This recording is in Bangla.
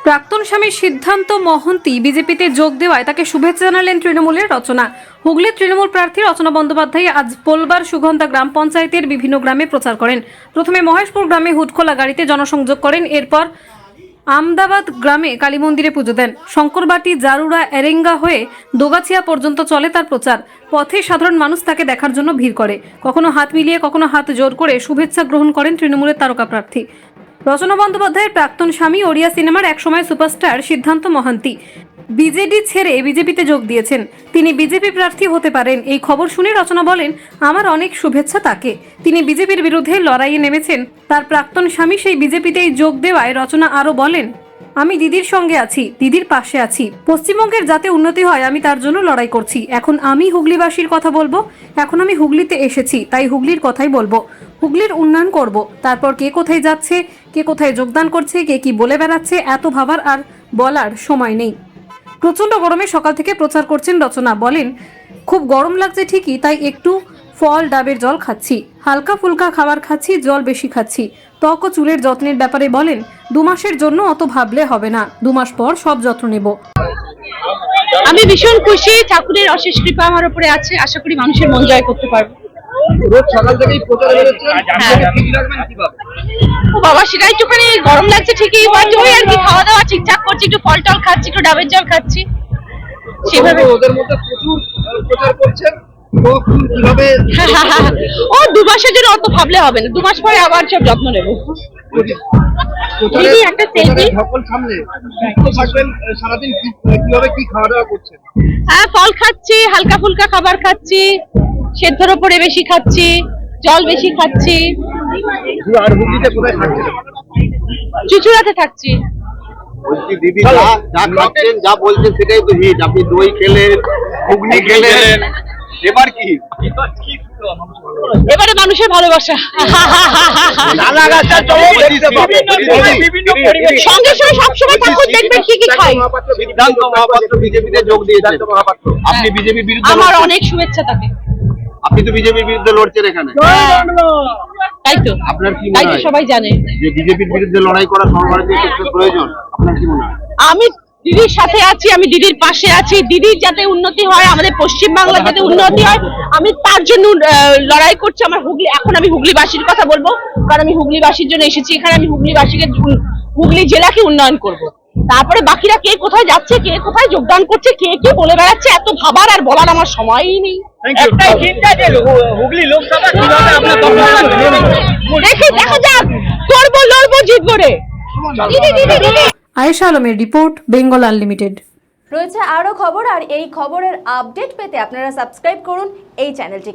প্রাক্তন স্বামী সিদ্ধান্ত মহন্তী বিজেপিতে যোগ দেওয়ায় তাকে শুভেচ্ছা জানালেন তৃণমূলের রচনা। হুগলির তৃণমূল প্রার্থী রচনা বন্দ্যোপাধ্যায় আজ পোলবার সুগন্ধা গ্রাম পঞ্চায়েতের বিভিন্ন গ্রামে প্রচার করেন। প্রথমে মহেশপুর গ্রামে হুটখোলা গাড়িতে জনসংযোগ করেন, এরপর আমদাবাদ গ্রামে কালী মন্দিরে পুজো দেন। শঙ্করবাটি, জারুড়া, এরেঙ্গা হয়ে দোগাছিয়া পর্যন্ত চলে তার প্রচার। পথে সাধারণ মানুষ তাকে দেখার জন্য ভিড় করে, কখনো হাত মিলিয়ে কখনো হাত জোর করে শুভেচ্ছা গ্রহণ করেন তৃণমূলের তারকা প্রার্থী। রচনা বন্দ্যোপাধ্যায়ের প্রাক্তন স্বামী ওড়িয়া সিনেমার একসময় সুপারস্টার সিদ্ধান্ত মহান্তি বিজেডি ছেড়ে বিজেপিতে যোগ দিয়েছেন। তিনি বিজেপি প্রার্থী হতে পারেন এই খবর শুনে রচনা বলেন, আমার অনেক শুভেচ্ছা তাকে। তিনি বিজেপির বিরুদ্ধে লড়াইয়ে নেমেছেন। তার প্রাক্তন স্বামী সেই বিজেপিতেই যোগ দেওয়ায় রচনা আরও বলেন, আমি দিদির সঙ্গে আছি, দিদির পাশে আছি। পশ্চিমবঙ্গের যাতে উন্নতি হয় আমি তার জন্য লড়াই করছি। এখন আমি হুগলিবাসীর কথা বলবো। এখন আমি হুগলিতে এসেছি, তাই হুগলির কথাই বলবো। হুগলির উন্নয়ন করব। তারপর কে কোথায় যাচ্ছে, কে কোথায় যোগদান করছে, কে কি বলে বেড়াচ্ছে, এত ভাবার আর বলার সময় নেই। প্রচণ্ড গরমে সকাল থেকে প্রচার করছেন রচনা। বলেন, খুব গরম লাগছে ঠিকই, তাই একটু ফল ডাবের জল খাচ্ছি, হালকা ফুলকা খাবার খাচ্ছি, জল বেশি খাচ্ছি। ত্বক ও চুলের যত্নের ব্যাপারে বলেন, 2 মাসের জন্য অত ভাবলে হবে না, 2 মাস পর সব যত্ন নেব। আমি ভীষণ খুশি, ঠাকুরের অশেষ কৃপা আমার উপরে আছে। আশা করি মানুষের মন জয় করতে পারবো। রোজ সকাল থেকেই প্রচারে বেরোচ্ছেন, ঠিক রাখবেন কিভাবে? ও বাবা, সেটা একটুখানি গরম লাগছে ঠিকই, বাট ওই আর কি, খাওয়া দাওয়া ঠিকঠাক করছি, একটু ফল টল খাচ্ছি, একটু ডাবের জল খাচ্ছি, সেভাবে। ওদের মধ্যে প্রচুর প্রচার করছেন, তো কিভাবে? ও 2 মাসের জন্য অত ভাবলে হবে না, 2 মাস পরে আবার সব যত্ন নেবো। দিদি একটা সেলফি। সকল সামনে সুস্থ থাকবেন, সারাদিন কিভাবে কি খাওয়া দাওয়া করছেন? হ্যাঁ, ফল খাচ্ছি, হালকা ফুলকা খাবার খাচ্ছি, সেদ্ধর ওপরে বেশি খাচ্ছি, জল বেশি খাচ্ছি। আর হুগলিতে কোথায় থাকছেন? চুচুড়াতে থাকছি। বলছি দিদি, যা খাচ্ছেন যা বলছেন সেটাই তো হিট। আপনি দই খেলেন, ঘুগনি খেলেন, এবার কি? এবারে মানুষের ভালোবাসা। সঙ্গে সঙ্গে সবসময় ঠাকুর দেখবেন কি কি খাই। সিদ্ধান্ত মহাপাত্র বিজেপিতে যোগ দিয়েছেন, আপনি বিজেপির বিরুদ্ধে আমার লড়ছেন। অনেক শুভেচ্ছা তাকে। আপনি তো বিজেপির বিরুদ্ধে লড়ছেন এখানে, তাই তো, আপনার কি তাই মনে তো হয় সবাই জানে যে বিজেপির বিরুদ্ধে লড়াই করা সর্বভারতীয় ক্ষেত্রে প্রয়োজন? আপনার কি মনে হয়? আমি দিদির সাথে আছি, আমি দিদির পাশে আছি। দিদির যাতে উন্নতি হয়, আমাদের পশ্চিমবাংলার যাতে উন্নতি হয়, আমি তার জন্য লড়াই করছি। আমার হুগলি, এখন আমি হুগলিবাসীর কথা বলবো, কারণ আমি হুগলিবাসীর জন্য এসেছি এখানে। আমি হুগলিবাসীকে, হুগলি জেলাকে উন্নয়ন করব। তারপরে বাকিরা কে কোথায় যাচ্ছে, কে কোথায় যোগদান করছে, কে কি বলে বেড়াচ্ছে, এত ভাবার আর বলার আমার সময়ই নেই। একটাই চিন্তা যে হুগলি লোকসভা কিভাবে আপনার দেখি, দেখা যাক, করবো, লড়বো, জিতবো রে। আয়েশা আলমের রিপোর্ট, বেঙ্গল আনলিমিটেড। রয়েছে আরও খবর, আর এই খবরের আপডেট পেতে আপনারা সাবস্ক্রাইব করুন এই চ্যানেলটিকে।